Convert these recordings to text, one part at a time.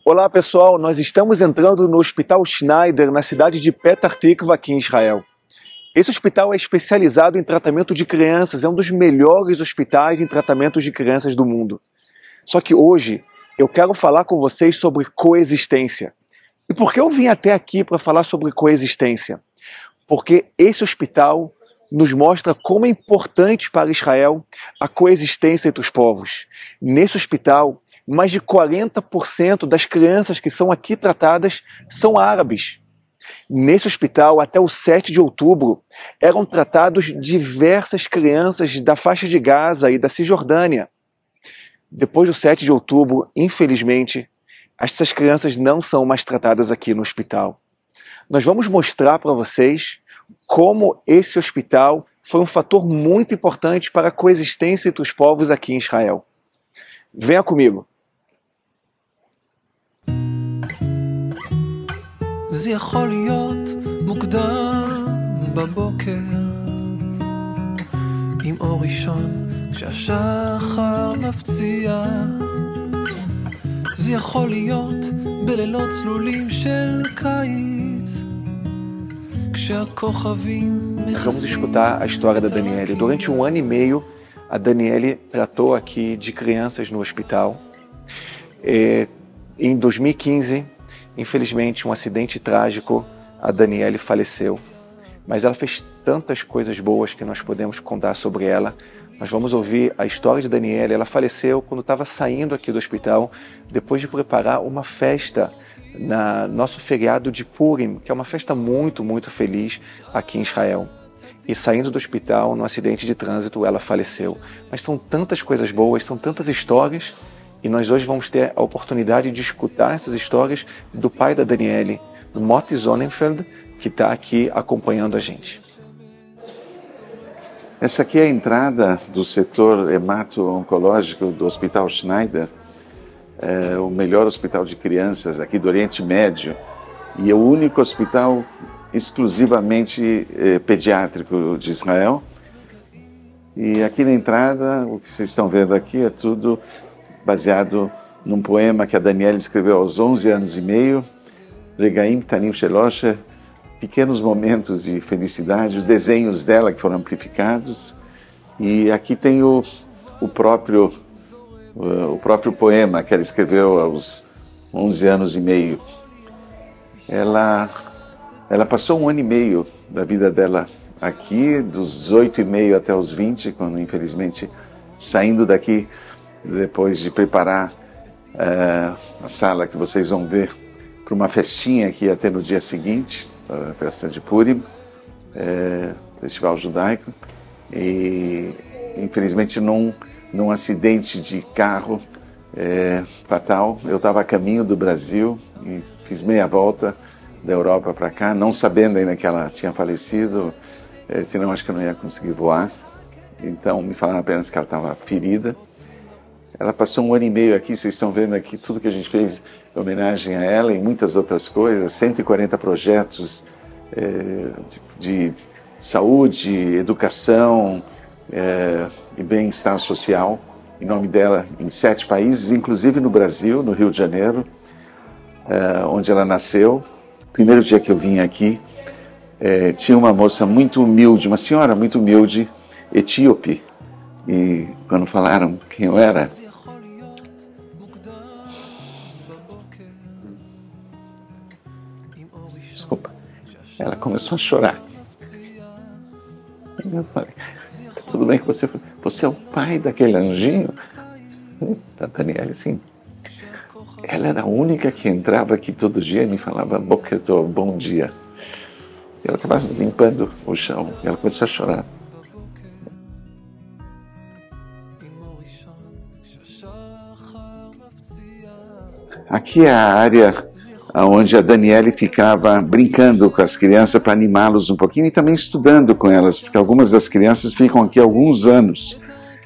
Olá pessoal, nós estamos entrando no Hospital Schneider, na cidade de Petah Tikva, aqui em Israel. Esse hospital é especializado em tratamento de crianças, é um dos melhores hospitais em tratamento de crianças do mundo. Só que hoje eu quero falar com vocês sobre coexistência. E por que eu vim até aqui para falar sobre coexistência? Porque esse hospital nos mostra como é importante para Israel a coexistência entre os povos. Nesse hospital, mais de 40% das crianças que são aqui tratadas são árabes. Nesse hospital, até o 7 de outubro, eram tratados diversas crianças da faixa de Gaza e da Cisjordânia. Depois do 7 de outubro, infelizmente, essas crianças não são mais tratadas aqui no hospital. Nós vamos mostrar para vocês como esse hospital foi um fator muito importante para a coexistência entre os povos aqui em Israel. Venha comigo. זה יכול להיות מוקדם בבוקר עם אור ראשון כשהשחר מפציע זה יכול להיות בלילות צלולים של קיץ כשהכוכבים Vamos escutar a história da Daniele. Durante 1 ano e meio, a Daniele tratou aqui de crianças no hospital. Em 2015, infelizmente, um acidente trágico, a Daniele faleceu. Mas ela fez tantas coisas boas que nós podemos contar sobre ela. Nós vamos ouvir a história de Daniele. Ela faleceu quando estava saindo aqui do hospital, depois de preparar uma festa no nosso feriado de Purim, que é uma festa muito, muito feliz aqui em Israel. E saindo do hospital, num acidente de trânsito, ela faleceu. Mas são tantas coisas boas, são tantas histórias, e nós hoje vamos ter a oportunidade de escutar essas histórias do pai da Daniele, do Motti Sonnenfeld, que está aqui acompanhando a gente. Essa aqui é a entrada do setor hemato-oncológico do Hospital Schneider, o melhor hospital de crianças aqui do Oriente Médio, e é o único hospital exclusivamente pediátrico de Israel. E aqui na entrada, o que vocês estão vendo aqui é tudo baseado num poema que a Daniele escreveu aos 11 anos e meio, Regaim Ktanim Shelosher, pequenos momentos de felicidade, os desenhos dela que foram amplificados. E aqui tem o próprio poema que ela escreveu aos 11 anos e meio. Ela passou 1 ano e meio da vida dela aqui, dos 18 e meio até os 20, quando infelizmente saindo daqui, depois de preparar a sala que vocês vão ver para uma festinha que ia ter no dia seguinte, a festa de Purim, festival judaico, e infelizmente num acidente de carro fatal. Eu estava a caminho do Brasil e fiz meia volta da Europa para cá, não sabendo ainda que ela tinha falecido, senão acho que eu não ia conseguir voar. Então me falaram apenas que ela estava ferida. Ela passou 1 ano e meio aqui, vocês estão vendo aqui tudo que a gente fez em homenagem a ela e muitas outras coisas, 140 projetos de saúde, educação e bem-estar social, em nome dela, em 7 países, inclusive no Brasil, no Rio de Janeiro, onde ela nasceu. Primeiro dia que eu vim aqui, tinha uma moça muito humilde, uma senhora muito humilde, etíope, e quando falaram quem eu era, desculpa, ela começou a chorar. Eu falei, tudo bem que você é o pai daquele anjinho? Da Daniele, sim. Ela era a única que entrava aqui todo dia e me falava Boker Tov, bom dia. E ela estava limpando o chão e ela começou a chorar. Aqui é a área onde a Daniele ficava brincando com as crianças para animá-los um pouquinho e também estudando com elas, porque algumas das crianças ficam aqui há alguns anos.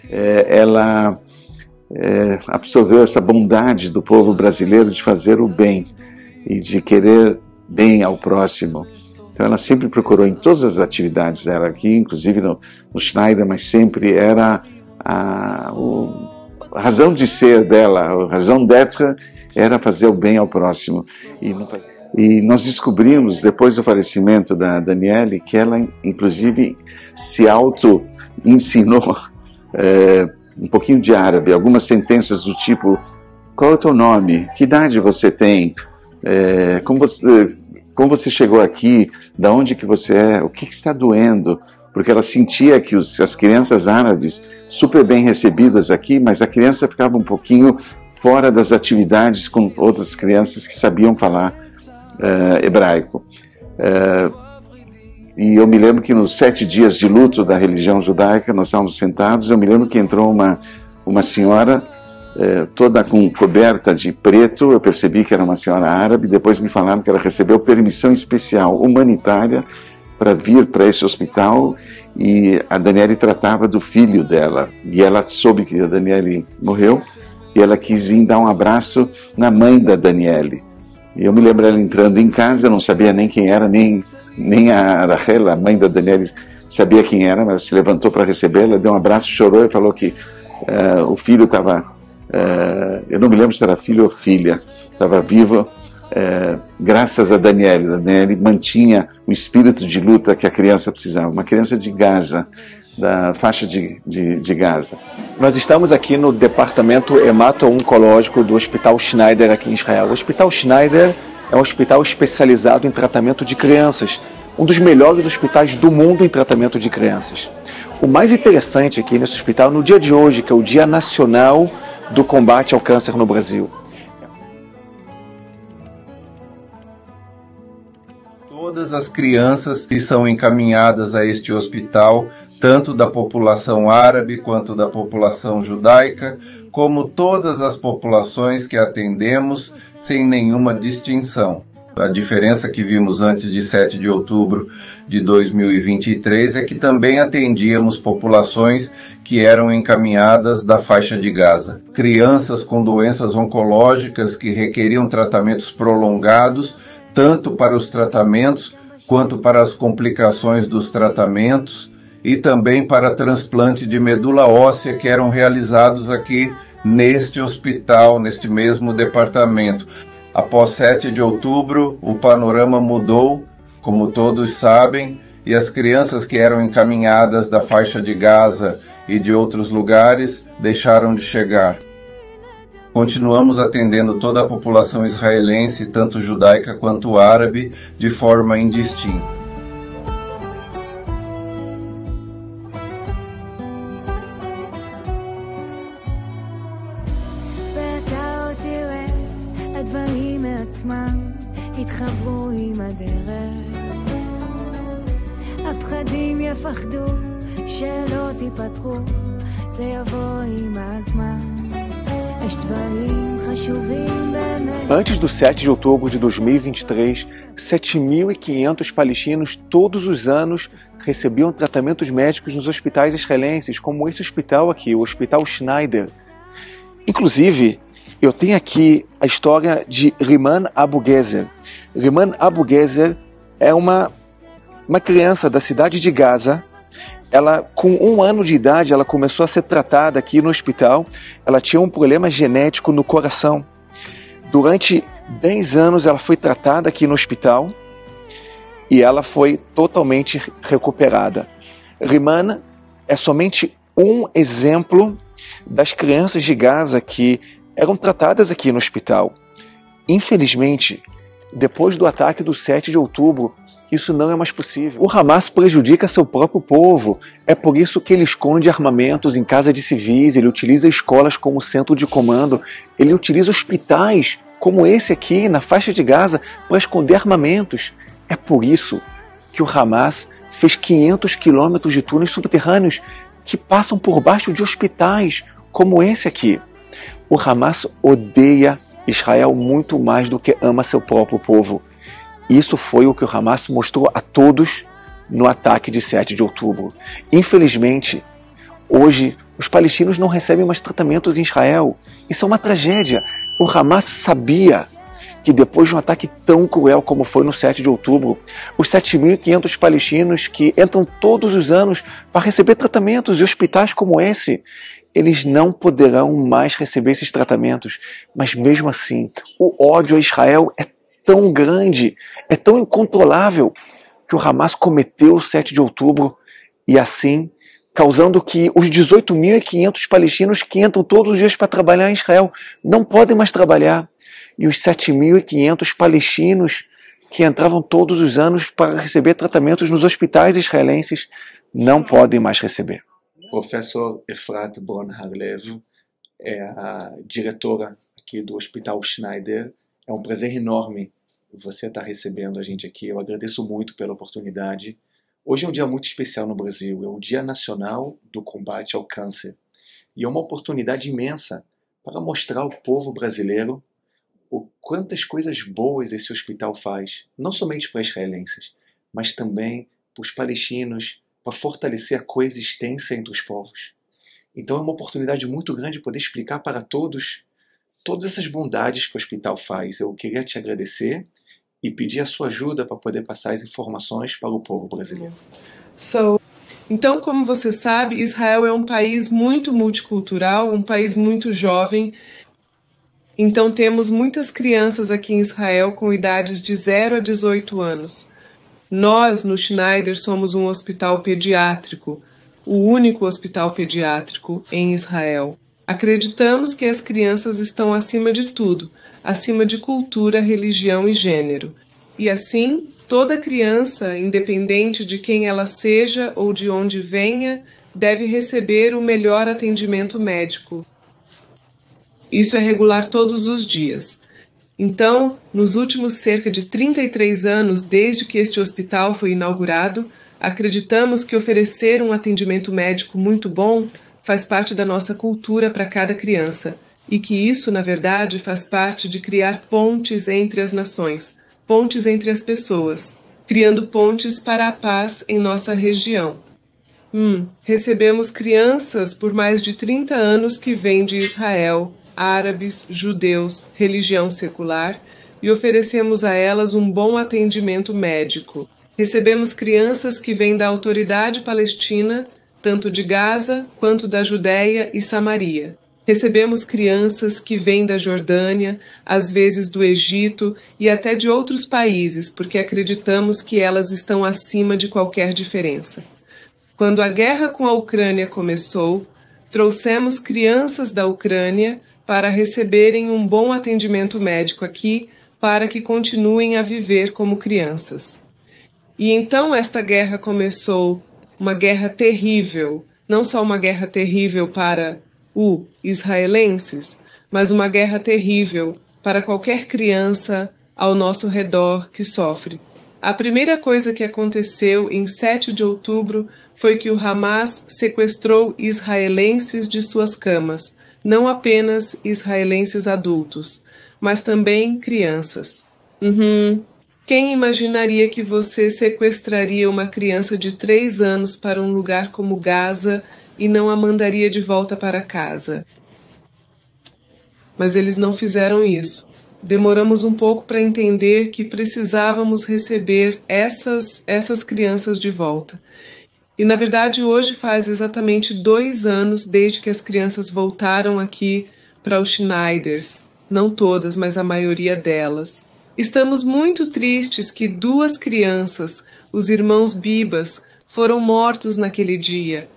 Ela absorveu essa bondade do povo brasileiro de fazer o bem e de querer bem ao próximo. Então ela sempre procurou em todas as atividades dela aqui, inclusive no Schneider, mas sempre era a razão de ser dela, a razão d'être era fazer o bem ao próximo. E nós descobrimos, depois do falecimento da Daniele, que ela, inclusive, se auto-ensinou um pouquinho de árabe, algumas sentenças do tipo: qual é o teu nome? Que idade você tem? Como você chegou aqui? Da onde que você é? O que está doendo? Porque ela sentia que as crianças árabes, super bem recebidas aqui, mas a criança ficava um pouquinho fora das atividades com outras crianças que sabiam falar hebraico. E eu me lembro que nos 7 dias de luto da religião judaica, nós estávamos sentados, eu me lembro que entrou uma senhora toda com coberta de preto, eu percebi que era uma senhora árabe, depois me falaram que ela recebeu permissão especial humanitária para vir para esse hospital, e a Daniele tratava do filho dela, e ela soube que a Daniele morreu, e ela quis vir dar um abraço na mãe da Daniele. E eu me lembro ela entrando em casa, eu não sabia nem quem era, nem a Rachel, a mãe da Daniele, sabia quem era, mas ela se levantou para recebê-la, deu um abraço, chorou e falou que o filho estava, eu não me lembro se era filho ou filha, estava vivo, graças a Daniele. Daniele mantinha o espírito de luta que a criança precisava, uma criança de Gaza, da faixa de Gaza. Nós estamos aqui no departamento hemato-oncológico do Hospital Schneider aqui em Israel. O Hospital Schneider é um hospital especializado em tratamento de crianças, um dos melhores hospitais do mundo em tratamento de crianças. O mais interessante aqui nesse hospital, no dia de hoje, que é o Dia Nacional do Combate ao Câncer no Brasil. Todas as crianças que são encaminhadas a este hospital, tanto da população árabe quanto da população judaica, como todas as populações que atendemos, sem nenhuma distinção. A diferença que vimos antes de 7 de outubro de 2023 é que também atendíamos populações que eram encaminhadas da faixa de Gaza. Crianças com doenças oncológicas que requeriam tratamentos prolongados, tanto para os tratamentos quanto para as complicações dos tratamentos, e também para transplante de medula óssea que eram realizados aqui neste hospital, neste mesmo departamento. Após 7 de outubro, o panorama mudou, como todos sabem, e as crianças que eram encaminhadas da faixa de Gaza e de outros lugares deixaram de chegar. Continuamos atendendo toda a população israelense, tanto judaica quanto árabe, de forma indistinta. הדברים מעצמם התחברו עם הדרך, הפחדים יפחדו שלא תיפתחו, זה יבוא עם הזמן. Antes do 7 de outubro de 2023, 7.500 palestinos todos os anos recebiam tratamentos médicos nos hospitais israelenses, como esse hospital aqui, o Hospital Schneider. Inclusive, eu tenho aqui a história de Riman Abu Gezer. Riman Abu Gezer é uma criança da cidade de Gaza. Ela, com 1 ano de idade, ela começou a ser tratada aqui no hospital. Ela tinha um problema genético no coração. Durante 10 anos ela foi tratada aqui no hospital e ela foi totalmente recuperada. Riman é somente um exemplo das crianças de Gaza que eram tratadas aqui no hospital. Infelizmente, depois do ataque do 7 de outubro, isso não é mais possível. O Hamas prejudica seu próprio povo. É por isso que ele esconde armamentos em casa de civis, ele utiliza escolas como centro de comando, ele utiliza hospitais como esse aqui, na faixa de Gaza, para esconder armamentos. É por isso que o Hamas fez 500 quilômetros de túneis subterrâneos que passam por baixo de hospitais como esse aqui. O Hamas odeia Israel muito mais do que ama seu próprio povo. Isso foi o que o Hamas mostrou a todos no ataque de 7 de outubro. Infelizmente, hoje, os palestinos não recebem mais tratamentos em Israel. Isso é uma tragédia. O Hamas sabia que depois de um ataque tão cruel como foi no 7 de outubro, os 7.500 palestinos que entram todos os anos para receber tratamentos em hospitais como esse, eles não poderão mais receber esses tratamentos. Mas mesmo assim, o ódio a Israel é tão grande, é tão incontrolável, que o Hamas cometeu o 7 de outubro e assim causando que os 18.500 palestinos que entram todos os dias para trabalhar em Israel não podem mais trabalhar. E os 7.500 palestinos que entravam todos os anos para receber tratamentos nos hospitais israelenses não podem mais receber. Professor Efrat Braun-Harlev é a diretora aqui do Hospital Schneider. É um prazer enorme você estar recebendo a gente aqui. Eu agradeço muito pela oportunidade. Hoje é um dia muito especial no Brasil. É o Dia Nacional do Combate ao Câncer. E é uma oportunidade imensa para mostrar ao povo brasileiro o quantas coisas boas esse hospital faz, não somente para israelenses, mas também para os palestinos, para fortalecer a coexistência entre os povos. Então é uma oportunidade muito grande poder explicar para todos todas essas bondades que o hospital faz. Eu queria te agradecer e pedir a sua ajuda para poder passar as informações para o povo brasileiro. Então, como você sabe, Israel é um país muito multicultural, um país muito jovem. Então temos muitas crianças aqui em Israel com idades de 0 a 18 anos. Nós, no Schneider, somos um hospital pediátrico, o único hospital pediátrico em Israel. Acreditamos que as crianças estão acima de tudo, acima de cultura, religião e gênero. E assim, toda criança, independente de quem ela seja ou de onde venha, deve receber o melhor atendimento médico. Isso é regular todos os dias. Então, nos últimos cerca de 33 anos, desde que este hospital foi inaugurado, acreditamos que oferecer um atendimento médico muito bom faz parte da nossa cultura para cada criança, e que isso, na verdade, faz parte de criar pontes entre as nações, pontes entre as pessoas, criando pontes para a paz em nossa região. Recebemos crianças por mais de 30 anos que vêm de Israel, árabes, judeus, religião secular, e oferecemos a elas um bom atendimento médico. Recebemos crianças que vêm da autoridade palestina, tanto de Gaza quanto da Judéia e Samaria. Recebemos crianças que vêm da Jordânia, às vezes do Egito e até de outros países, porque acreditamos que elas estão acima de qualquer diferença. Quando a guerra com a Ucrânia começou, trouxemos crianças da Ucrânia para receberem um bom atendimento médico aqui, para que continuem a viver como crianças. E então esta guerra começou, uma guerra terrível, não só uma guerra terrível para os israelenses, mas uma guerra terrível para qualquer criança ao nosso redor que sofre. A primeira coisa que aconteceu em 7 de outubro foi que o Hamas sequestrou israelenses de suas camas, não apenas israelenses adultos, mas também crianças. Quem imaginaria que você sequestraria uma criança de 3 anos para um lugar como Gaza e não a mandaria de volta para casa? Mas eles não fizeram isso. Demoramos um pouco para entender que precisávamos receber essas crianças de volta. E, na verdade, hoje faz exatamente 2 anos desde que as crianças voltaram aqui para os Schneiders. Não todas, mas a maioria delas. Estamos muito tristes que 2 crianças, os irmãos Bibas, foram mortos naquele dia.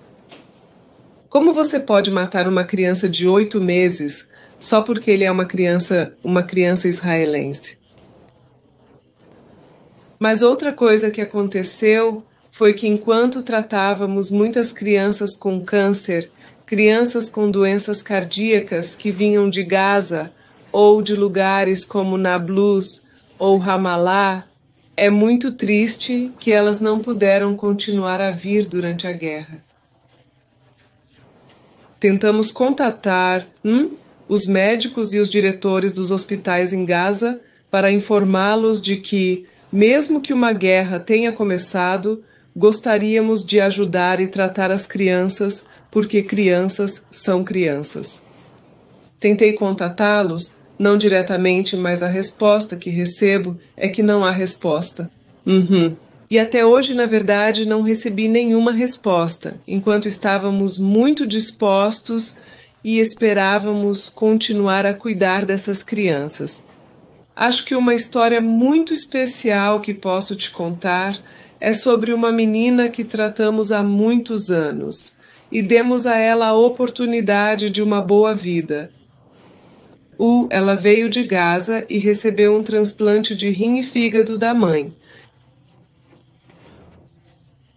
Como você pode matar uma criança de 8 meses só porque ele é uma criança israelense? Mas outra coisa que aconteceu foi que enquanto tratávamos muitas crianças com câncer, crianças com doenças cardíacas que vinham de Gaza ou de lugares como Nablus ou Ramallah, é muito triste que elas não puderam continuar a vir durante a guerra. Tentamos contatar os médicos e os diretores dos hospitais em Gaza para informá-los de que, mesmo que uma guerra tenha começado, gostaríamos de ajudar e tratar as crianças, porque crianças são crianças. Tentei contatá-los, não diretamente, mas a resposta que recebo é que não há resposta. E até hoje, na verdade, não recebi nenhuma resposta, enquanto estávamos muito dispostos e esperávamos continuar a cuidar dessas crianças. Acho que uma história muito especial que posso te contar é sobre uma menina que tratamos há muitos anos e demos a ela a oportunidade de uma boa vida. Ela veio de Gaza e recebeu um transplante de rim e fígado da mãe.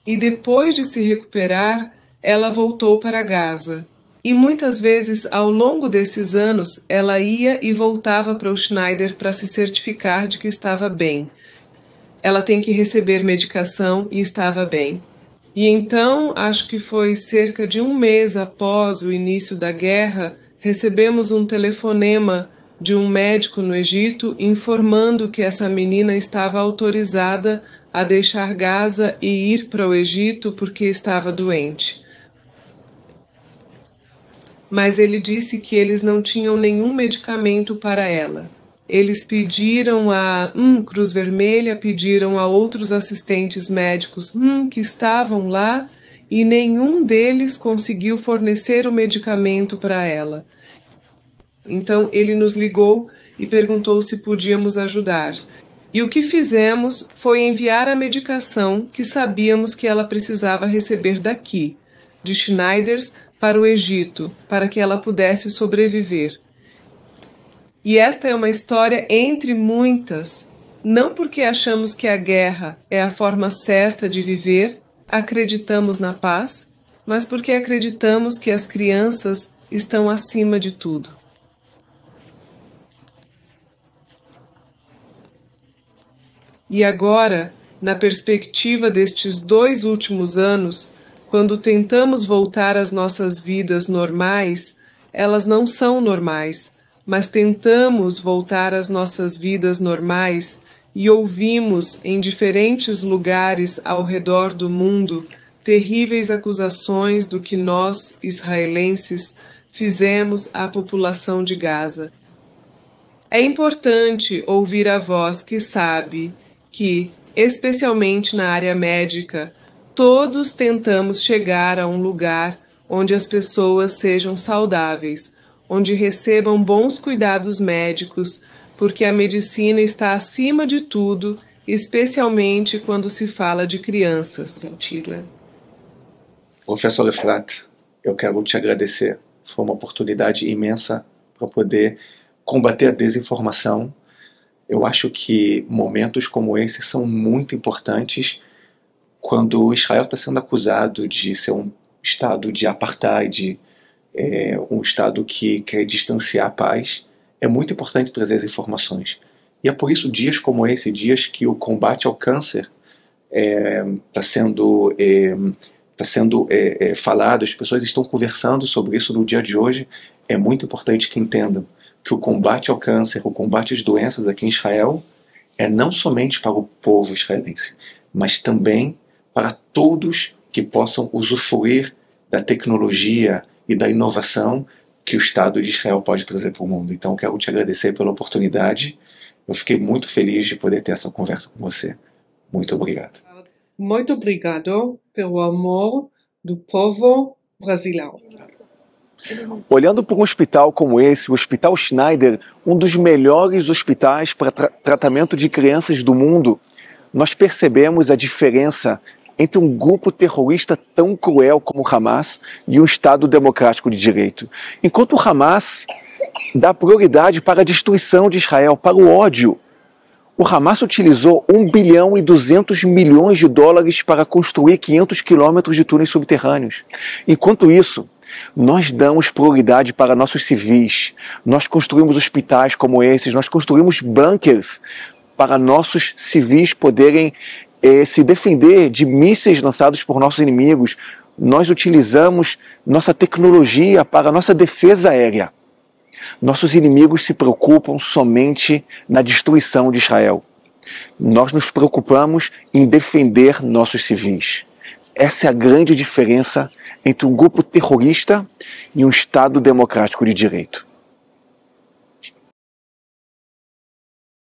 E depois de se recuperar, ela voltou para Gaza. E muitas vezes, ao longo desses anos, ela ia e voltava para o Schneider para se certificar de que estava bem. Ela tem que receber medicação e estava bem. E então, acho que foi cerca de um mês após o início da guerra, recebemos um telefonema de um médico no Egito informando que essa menina estava autorizada a deixar Gaza e ir para o Egito porque estava doente. Mas ele disse que eles não tinham nenhum medicamento para ela. Eles pediram à Cruz Vermelha, pediram a outros assistentes médicos que estavam lá e nenhum deles conseguiu fornecer o medicamento para ela. Então ele nos ligou e perguntou se podíamos ajudar. E o que fizemos foi enviar a medicação que sabíamos que ela precisava receber daqui, de Schneiders, para o Egito, para que ela pudesse sobreviver. E esta é uma história entre muitas, não porque achamos que a guerra é a forma certa de viver, acreditamos na paz, mas porque acreditamos que as crianças estão acima de tudo. E agora, na perspectiva destes 2 últimos anos, quando tentamos voltar às nossas vidas normais, elas não são normais, mas tentamos voltar às nossas vidas normais e ouvimos em diferentes lugares ao redor do mundo terríveis acusações do que nós, israelenses, fizemos à população de Gaza. É importante ouvir a voz que sabe que, especialmente na área médica, todos tentamos chegar a um lugar onde as pessoas sejam saudáveis, onde recebam bons cuidados médicos, porque a medicina está acima de tudo, especialmente quando se fala de crianças. Professor Efrat, eu quero te agradecer. Foi uma oportunidade imensa para poder combater a desinformação. Eu acho que momentos como esse são muito importantes quando Israel está sendo acusado de ser um estado de apartheid, um estado que quer distanciar a paz. É muito importante trazer as informações. E é por isso dias como esse, dias que o combate ao câncer está sendo falado, as pessoas estão conversando sobre isso no dia de hoje. É muito importante que entendam que o combate ao câncer, o combate às doenças aqui em Israel é não somente para o povo israelense, mas também para todos que possam usufruir da tecnologia e da inovação que o Estado de Israel pode trazer para o mundo. Então, eu quero te agradecer pela oportunidade. Eu fiquei muito feliz de poder ter essa conversa com você. Muito obrigado. Muito obrigado pelo amor do povo brasileiro. Olhando para um hospital como esse, o Hospital Schneider, um dos melhores hospitais para tratamento de crianças do mundo, nós percebemos a diferença entre um grupo terrorista tão cruel como o Hamas e um Estado democrático de direito. Enquanto o Hamas dá prioridade para a destruição de Israel, para o ódio, o Hamas utilizou 1 bilhão e 200 milhões de dólares para construir 500 quilômetros de túneis subterrâneos. Enquanto isso, nós damos prioridade para nossos civis, nós construímos hospitais como esses, nós construímos bunkers para nossos civis poderem se defender de mísseis lançados por nossos inimigos. Nós utilizamos nossa tecnologia para nossa defesa aérea. Nossos inimigos se preocupam somente na destruição de Israel. Nós nos preocupamos em defender nossos civis. Essa é a grande diferença entre um grupo terrorista e um Estado democrático de direito.